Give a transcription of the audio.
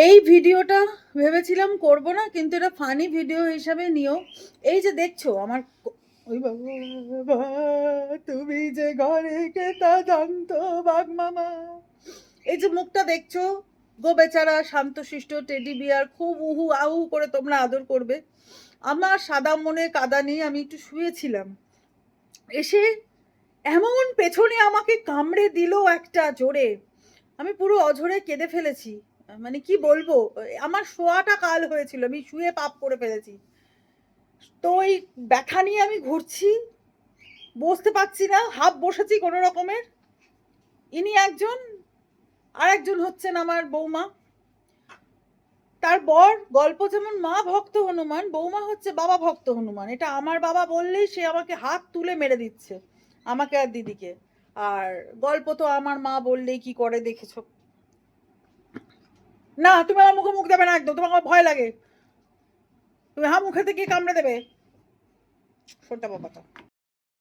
এই ভিডিওটা ভেবেছিলাম করব না, কিন্তু এটা ফানি ভিডিও হিসাবে নিও। এই যে দেখছো আমার ওই বাবা তুমি যে ঘরে কে তা জানতো বাঘ মামা, এই যে মুখটা দেখছো গো বেচারা শান্তশিষ্ট টেডি বিয়ার, খুব উহু আহু করে তোমরা আদর করবে। আমার সাদা মনে কাদা নিয়ে আমি একটু শুয়েছিলাম, এসে এমন পেছনে আমাকে কামড়ে দিল একটা জোরে, আমি পুরো অঝরে কেঁদে ফেলেছি। মানে কি বলবো, আমার শোয়াটা কাল হয়েছিল, আমি শুয়ে পাপ করে ফেলেছি। তো ওই ব্যথা নিয়ে আমি ঘুরছি, বসতে পারছি না, হাফ বসেছি কোনো রকমের। ইনি একজন, আর একজন হচ্ছেন আমার বৌমা। তার বর গল্প যেমন মা ভক্ত হনুমান, বৌমা হচ্ছে বাবা ভক্ত হনুমান। এটা আমার বাবা বললেই সে আমাকে হাত তুলে মেরে দিচ্ছে, আমাকে আর দিদিকে। আর গল্প তো আমার মা বললেই কি করে দেখেছো। না, তুমি আমার মুখে মুখ দেবে না একদম, তোমার আমার ভয় লাগে। তুমি হা মুখে থেকে কামড়ে দেবে, শোনটা বাবাটা।